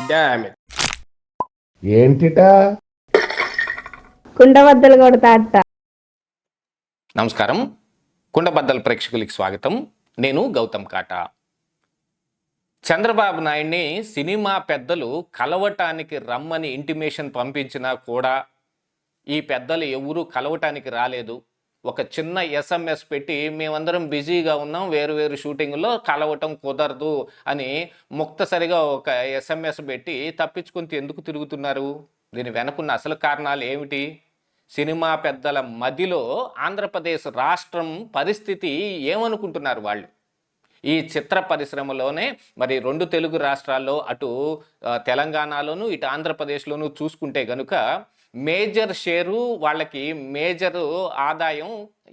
Damn it. ఏంటిటా కుండబద్దలు కొడతా అత్త. నమస్కారం. కుండబద్దల ప్రేక్షకులకి స్వాగతం. నేను గౌతమ్ కాటా. చంద్రబాబు నాయుడిని సినిమా పెద్దలు కలవటానికి రమ్మని ఇంటిమేషన్ పంపించినా కూడా ఈ పెద్దలు ఎవరూ కలవటానికి రాలేదు. ఒక చిన్న ఎస్ఎంఎస్ పెట్టి మేమందరం బిజీగా ఉన్నాం, వేరు వేరు షూటింగ్లో కలవటం కుదరదు అని ముక్తసరిగా ఒక ఎస్ఎంఎస్ పెట్టి తప్పించుకుని ఎందుకు తిరుగుతున్నారు? దీని వెనుకున్న అసలు కారణాలు ఏమిటి? సినిమా పెద్దల మధ్యలో ఆంధ్రప్రదేశ్ రాష్ట్రం పరిస్థితి ఏమనుకుంటున్నారు వాళ్ళు? ఈ చిత్ర పరిశ్రమలోనే మరి రెండు తెలుగు రాష్ట్రాల్లో అటు తెలంగాణలోను ఇటు ఆంధ్రప్రదేశ్లోను చూసుకుంటే కనుక మేజర్ షేరు వాళ్ళకి మేజర్ ఆదాయం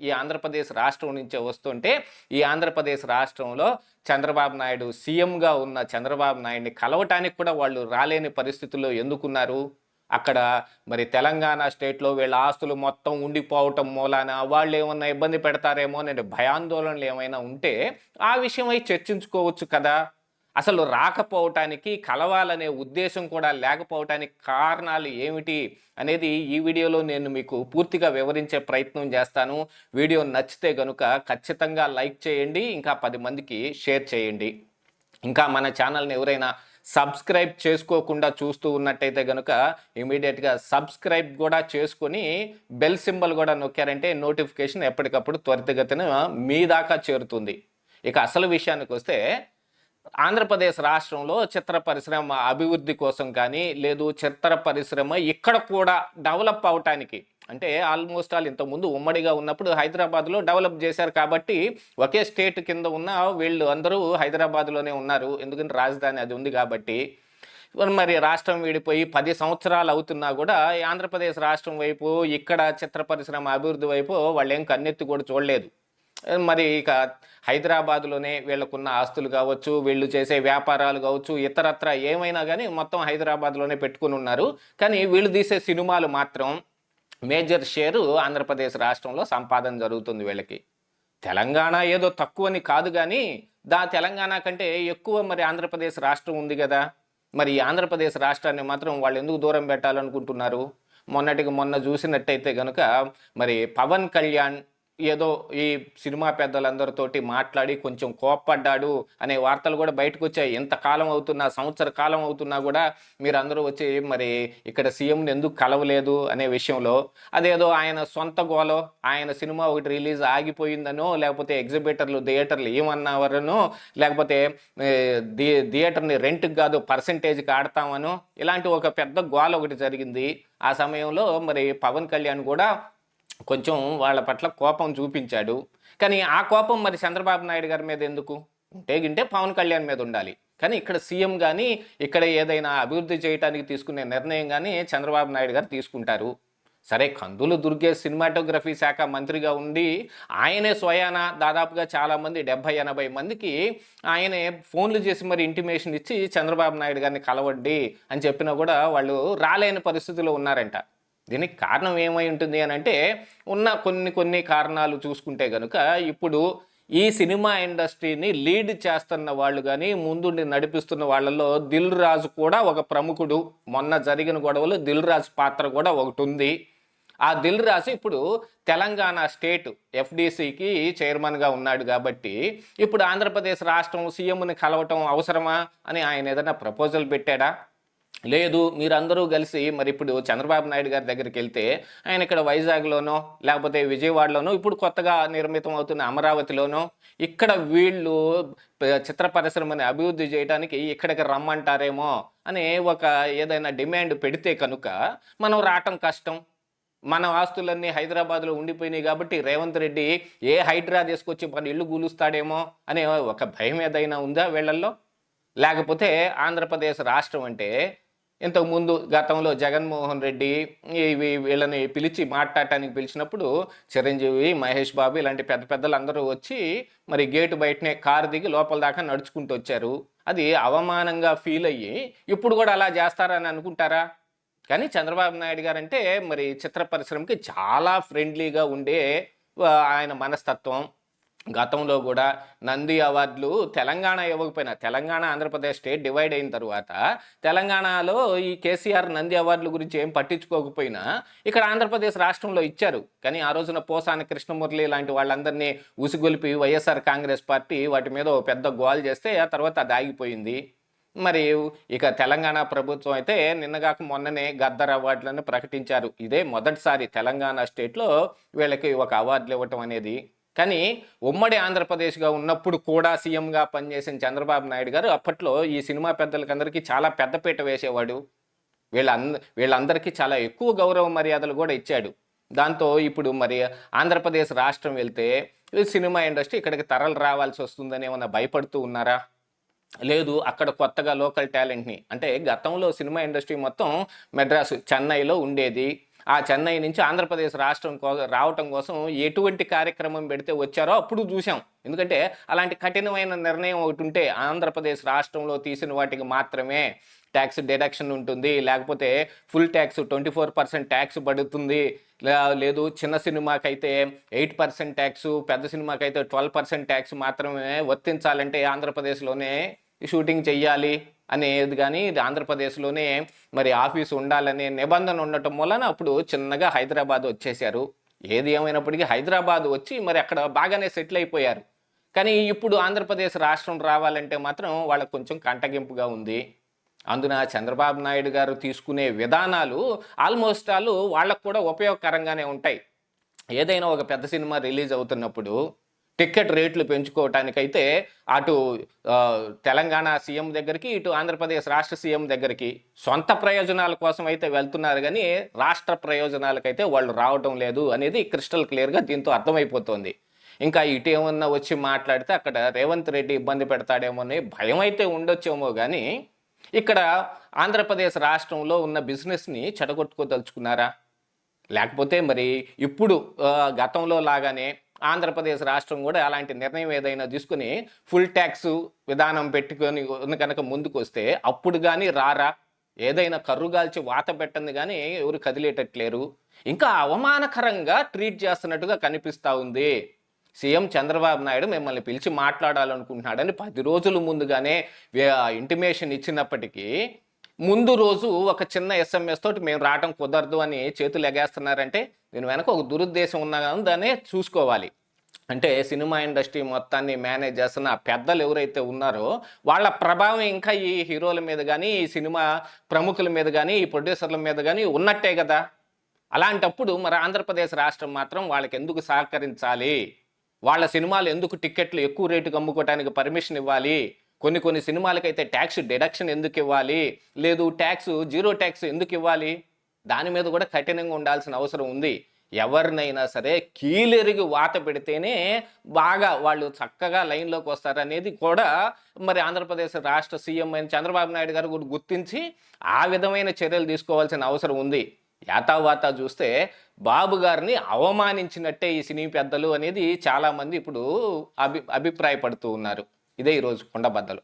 ఈ ఆంధ్రప్రదేశ్ రాష్ట్రం నుంచే వస్తుంటే ఈ ఆంధ్రప్రదేశ్ రాష్ట్రంలో చంద్రబాబు నాయుడు సీఎంగా ఉన్న చంద్రబాబు నాయుడిని కలవటానికి కూడా వాళ్ళు రాలేని పరిస్థితుల్లో ఎందుకున్నారు? అక్కడ మరి తెలంగాణ స్టేట్లో వీళ్ళ ఆస్తులు మొత్తం ఉండిపోవటం మూలాన వాళ్ళు ఏమన్నా ఇబ్బంది పెడతారేమో అనే భయాందోళనలు ఏమైనా ఉంటే ఆ విషయమై చర్చించుకోవచ్చు కదా. అసలు రాకపోవటానికి, కలవాలనే ఉద్దేశం కూడా లేకపోవటానికి కారణాలు ఏమిటి అనేది ఈ వీడియోలో నేను మీకు పూర్తిగా వివరించే ప్రయత్నం చేస్తాను. వీడియో నచ్చితే కనుక ఖచ్చితంగా లైక్ చేయండి, ఇంకా 10 మందికి షేర్ చేయండి. ఇంకా మన ఛానల్ని ఎవరైనా సబ్స్క్రైబ్ చేసుకోకుండా చూస్తూ ఉన్నట్టయితే కనుక ఇమీడియట్గా సబ్స్క్రైబ్ కూడా చేసుకొని బెల్ సింబల్ కూడా నొక్కారంటే నోటిఫికేషన్ ఎప్పటికప్పుడు త్వరితగతిన మీ దాకా చేరుతుంది. ఇక అసలు విషయానికి వస్తే ఆంధ్రప్రదేశ్ రాష్ట్రంలో చిత్ర పరిశ్రమ అభివృద్ధి కోసం కానీ లేదు చిత్ర పరిశ్రమ ఇక్కడ కూడా డెవలప్ అవటానికి, అంటే ఆల్మోస్ట్ ఆల్ ఇంతకుముందు ఉమ్మడిగా ఉన్నప్పుడు హైదరాబాద్లో డెవలప్ చేశారు కాబట్టి ఒకే స్టేట్ కింద ఉన్న వీళ్ళు అందరూ హైదరాబాద్లోనే ఉన్నారు, ఎందుకంటే రాజధాని అది ఉంది కాబట్టి. మరి రాష్ట్రం విడిపోయి 10 సంవత్సరాలు అవుతున్నా కూడా ఆంధ్రప్రదేశ్ రాష్ట్రం వైపు ఇక్కడ చిత్ర పరిశ్రమ అభివృద్ధి వైపు వాళ్ళు ఏం కన్నెత్తి కూడా చూడలేదు. మరి ఇక హైదరాబాదులోనే వీళ్ళకున్న ఆస్తులు కావచ్చు, వీళ్ళు చేసే వ్యాపారాలు కావచ్చు, ఇతరత్ర ఏమైనా కానీ మొత్తం హైదరాబాద్లోనే పెట్టుకుని ఉన్నారు. కానీ వీళ్ళు తీసే సినిమాలు మాత్రం మేజర్ షేరు ఆంధ్రప్రదేశ్ రాష్ట్రంలో సంపాదన జరుగుతుంది వీళ్ళకి. తెలంగాణ ఏదో తక్కువని కాదు, కానీ తెలంగాణ కంటే ఎక్కువ మరి ఆంధ్రప్రదేశ్ రాష్ట్రం ఉంది కదా. మరి ఈ ఆంధ్రప్రదేశ్ రాష్ట్రాన్ని మాత్రం వాళ్ళు ఎందుకు దూరం పెట్టాలనుకుంటున్నారు? మొన్న చూసినట్టయితే కనుక మరి పవన్ కళ్యాణ్ ఏదో ఈ సినిమా పెద్దలందరితోటి మాట్లాడి కొంచెం కోప్పడ్డాడు అనే వార్తలు కూడా బయటకు వచ్చాయి. ఎంతకాలం అవుతున్నా, సంవత్సర కాలం అవుతున్నా కూడా మీరు అందరూ వచ్చి మరి ఇక్కడ సీఎంని ఎందుకు కలవలేదు అనే విషయంలో అదేదో ఆయన సొంత గోలో, ఆయన సినిమా ఒకటి రిలీజ్ ఆగిపోయిందనో, లేకపోతే ఎగ్జిబిటర్లు థియేటర్లు ఏమన్నావరనో, లేకపోతే థియేటర్ని రెంట్కి కాదు పర్సంటేజ్కి ఆడతామనో, ఇలాంటి ఒక పెద్ద గోల ఒకటి జరిగింది. ఆ సమయంలో మరి పవన్ కళ్యాణ్ కూడా కొంచెం వాళ్ళ పట్ల కోపం చూపించాడు. కానీ ఆ కోపం మరి చంద్రబాబు నాయుడు గారి మీద ఎందుకు? గింటే పవన్ కళ్యాణ్ మీద ఉండాలి. కానీ ఇక్కడ సీఎం కానీ ఇక్కడ ఏదైనా అభివృద్ధి చేయడానికి తీసుకునే నిర్ణయం కానీ చంద్రబాబు నాయుడు గారు తీసుకుంటారు. సరే, కందులు దుర్గేష్ సినిమాటోగ్రఫీ శాఖ మంత్రిగా ఉండి ఆయనే స్వయాన దాదాపుగా చాలామంది 70-80 మందికి ఆయనే ఫోన్లు చేసి మరి ఇంటిమేషన్ ఇచ్చి చంద్రబాబు నాయుడు గారిని కలవండి అని చెప్పినా కూడా వాళ్ళు రాలేని పరిస్థితిలో ఉన్నారంట. దీనికి కారణం ఏమై ఉంటుంది అని అంటే ఉన్న కొన్ని కారణాలు చూసుకుంటే కనుక ఇప్పుడు ఈ సినిమా ఇండస్ట్రీని లీడ్ చేస్తున్న వాళ్ళు కానీ ముందుండి నడిపిస్తున్న వాళ్ళలో దిల్ రాజు కూడా ఒక ప్రముఖుడు. మొన్న జరిగిన గొడవలో దిల్ రాజు పాత్ర కూడా ఒకటి ఉంది. ఆ దిల్ రాజు ఇప్పుడు తెలంగాణ స్టేట్ ఎఫ్డీసీకి చైర్మన్గా ఉన్నాడు కాబట్టి ఇప్పుడు ఆంధ్రప్రదేశ్ రాష్ట్రం సీఎంని కలవటం అవసరమా అని ఆయన ఏదైనా ప్రపోజల్ పెట్టాడా? లేదు. మీరందరూ కలిసి మరి ఇప్పుడు చంద్రబాబు నాయుడు గారి దగ్గరికి వెళ్తే ఆయన ఇక్కడ వైజాగ్లోనో లేకపోతే విజయవాడలోనో ఇప్పుడు కొత్తగా నిర్మితం అవుతున్న అమరావతిలోనో ఇక్కడ వీళ్ళు చిత్ర పరిశ్రమని అభివృద్ధి చేయడానికి ఇక్కడికి రమ్మంటారేమో అని ఒక ఏదైనా డిమాండ్ పెడితే కనుక మనం రావటం కష్టం. మన ఆస్తులన్నీ హైదరాబాద్లో ఉండిపోయినాయి కాబట్టి రేవంత్ రెడ్డి ఏ హైడ్రా తీసుకొచ్చి మన ఇల్లు కూలుస్తాడేమో అనే ఒక భయం ఏదైనా ఉందా వీళ్ళల్లో? లేకపోతే ఆంధ్రప్రదేశ్ రాష్ట్రం అంటే ఇంతకుముందు గతంలో జగన్మోహన్ రెడ్డి వీళ్ళని పిలిచి మాట్లాడటానికి పిలిచినప్పుడు చిరంజీవి, మహేష్ బాబు ఇలాంటి పెద్ద పెద్దలు అందరూ వచ్చి మరి గేటు బయటనే కారు దిగి లోపల దాకా నడుచుకుంటూ వచ్చారు. అది అవమానంగా ఫీల్ అయ్యి ఇప్పుడు కూడా అలా చేస్తారని అనుకుంటారా? కానీ చంద్రబాబు నాయుడు గారు అంటే మరి చిత్ర పరిశ్రమకి చాలా ఫ్రెండ్లీగా ఉండే ఆయన మనస్తత్వం. గతంలో కూడా నంది అవార్డులు తెలంగాణ ఇవ్వకపోయినా, తెలంగాణ ఆంధ్రప్రదేశ్ స్టేట్ డివైడ్ అయిన తర్వాత తెలంగాణలో ఈ కేసీఆర్ నంది అవార్డుల గురించి ఏం పట్టించుకోకపోయినా ఇక్కడ ఆంధ్రప్రదేశ్ రాష్ట్రంలో ఇచ్చారు. కానీ ఆ రోజున పోసాని కృష్ణమురళి లాంటి వాళ్ళందరినీ ఉసిగొలిపి వైఎస్ఆర్ కాంగ్రెస్ పార్టీ వాటి మీద ఓ పెద్ద గోల్ చేస్తే ఆ తర్వాత అది ఆగిపోయింది. మరి ఇక తెలంగాణ ప్రభుత్వం అయితే నిన్నగాక మొన్ననే గద్దర్ అవార్డులను ప్రకటించారు. ఇదే మొదటిసారి తెలంగాణ స్టేట్లో వీళ్ళకి ఒక అవార్డులు ఇవ్వటం అనేది. కానీ ఉమ్మడి ఆంధ్రప్రదేశ్గా ఉన్నప్పుడు కూడా సీఎంగా పనిచేసిన చంద్రబాబు నాయుడు గారు అప్పట్లో ఈ సినిమా పెద్దలకందరికీ చాలా పెద్దపీట వేసేవాడు. వీళ్ళందరికీ చాలా ఎక్కువ గౌరవ మర్యాదలు కూడా ఇచ్చాడు. దాంతో ఇప్పుడు మరి ఆంధ్రప్రదేశ్ రాష్ట్రం వెళ్తే సినిమా ఇండస్ట్రీ ఇక్కడికి తరలి రావాల్సి వస్తుందని ఏమన్నా భయపడుతూ ఉన్నారా? లేదు, అక్కడ కొత్తగా లోకల్ టాలెంట్ని, అంటే గతంలో సినిమా ఇండస్ట్రీ మొత్తం మెడ్రాసు చెన్నైలో ఉండేది. ఆ చెన్నై నుంచి ఆంధ్రప్రదేశ్ రాష్ట్రం రావటం కోసం ఎటువంటి కార్యక్రమం పెడితే వచ్చారో అప్పుడు చూసాం. ఎందుకంటే అలాంటి కఠినమైన నిర్ణయం ఒకటి ఉంటే ఆంధ్రప్రదేశ్ రాష్ట్రంలో తీసిన వాటికి మాత్రమే ట్యాక్స్ డిడక్షన్ ఉంటుంది, లేకపోతే ఫుల్ ట్యాక్స్ 24% ట్యాక్స్ పడుతుంది, లేదు చిన్న సినిమాకైతే 8% ట్యాక్స్, పెద్ద సినిమాకైతే 12% ట్యాక్స్ మాత్రమే వర్తించాలంటే ఆంధ్రప్రదేశ్లోనే షూటింగ్ చెయ్యాలి అనేది, కానీ ఇది ఆంధ్రప్రదేశ్లోనే మరి ఆఫీసు ఉండాలనే నిబంధన ఉండటం వలన అప్పుడు చిన్నగా హైదరాబాద్ వచ్చేసారు. ఏది ఏమైనప్పటికీ హైదరాబాద్ వచ్చి మరి అక్కడ బాగానే సెటిల్ అయిపోయారు. కానీ ఇప్పుడు ఆంధ్రప్రదేశ్ రాష్ట్రం రావాలంటే మాత్రం వాళ్ళకు కొంచెం కంటగింపుగా ఉంది. అందున చంద్రబాబు నాయుడు గారు తీసుకునే విధానాలు ఆల్మోస్ట్ వాళ్ళకు కూడా ఉపయోగకరంగానే ఉంటాయి. ఏదైనా ఒక పెద్ద సినిమా రిలీజ్ అవుతున్నప్పుడు టికెట్ రేట్లు పెంచుకోవటానికైతే అటు తెలంగాణ సీఎం దగ్గరికి, ఇటు ఆంధ్రప్రదేశ్ రాష్ట్ర సీఎం దగ్గరికి సొంత ప్రయోజనాల కోసం అయితే వెళ్తున్నారు, కానీ రాష్ట్ర ప్రయోజనాలకైతే వాళ్ళు రావటం లేదు అనేది క్రిస్టల్ క్లియర్గా దీంతో అర్థమైపోతుంది. ఇంకా ఇటు ఏమన్నా వచ్చి మాట్లాడితే అక్కడ రేవంత్ రెడ్డి ఇబ్బంది పెడతాడేమో అని భయం అయితే ఉండొచ్చేమో, కానీ ఇక్కడ ఆంధ్రప్రదేశ్ రాష్ట్రంలో ఉన్న బిజినెస్ని చెడగొట్టుకోదలుచుకున్నారా? లేకపోతే మరి ఇప్పుడు గతంలో లాగానే ఆంధ్రప్రదేశ్ రాష్ట్రం కూడా అలాంటి నిర్ణయం ఏదైనా తీసుకుని ఫుల్ ట్యాక్స్ విధానం పెట్టుకొని కనుక ముందుకు వస్తే అప్పుడు కానీ రారా? ఏదైనా కర్రుగాల్చి వాత పెట్టండి కానీ ఎవరు కదిలేటట్లేరు. ఇంకా అవమానకరంగా ట్రీట్ చేస్తున్నట్టుగా కనిపిస్తూ ఉంది. సీఎం చంద్రబాబు నాయుడు మిమ్మల్ని పిలిచి మాట్లాడాలనుకుంటున్నాడని 10 రోజుల ముందుగానే ఇంటిమేషన్ ఇచ్చినప్పటికీ ముందు రోజు ఒక చిన్న SMS తోటి మేము రావటం కుదరదు అని చేతులు ఎగేస్తున్నారంటే దీని వెనక ఒక దురుద్దేశం ఉన్నదాన్ని చూసుకోవాలి. అంటే సినిమా ఇండస్ట్రీ మొత్తాన్ని మేనేజ్ చేస్తున్న పెద్దలు ఎవరైతే ఉన్నారో వాళ్ళ ప్రభావం ఇంకా ఈ హీరోల మీద కానీ, ఈ సినిమా ప్రముఖుల మీద కానీ, ఈ ప్రొడ్యూసర్ల మీద కానీ ఉన్నట్టే కదా. అలాంటప్పుడు మరి ఆంధ్రప్రదేశ్ రాష్ట్రం మాత్రం వాళ్ళకి ఎందుకు సహకరించాలి? వాళ్ళ సినిమాలు ఎందుకు టికెట్లు ఎక్కువ రేటుకు అమ్ముకోవడానికి పర్మిషన్ ఇవ్వాలి? కొన్ని సినిమాలకైతే ట్యాక్స్ డిడక్షన్ ఎందుకు ఇవ్వాలి? లేదు ట్యాక్స్ జీరో ట్యాక్స్ ఎందుకు ఇవ్వాలి? దాని మీద కూడా కఠినంగా ఉండాల్సిన అవసరం ఉంది. ఎవరినైనా సరే కీలెరిగి వాత పెడితేనే బాగా వాళ్ళు చక్కగా లైన్లోకి వస్తారనేది కూడా మరి ఆంధ్రప్రదేశ్ రాష్ట్ర సీఎం అయిన చంద్రబాబు నాయుడు గారు కూడా గుర్తించి ఆ విధమైన చర్యలు తీసుకోవాల్సిన అవసరం ఉంది. యాతావాత చూస్తే బాబు గారిని అవమానించినట్టే ఈ సినీ పెద్దలు అనేది చాలామంది ఇప్పుడు అభిప్రాయపడుతూ ఉన్నారు. ఇదే ఈరోజు కొండబద్దలు.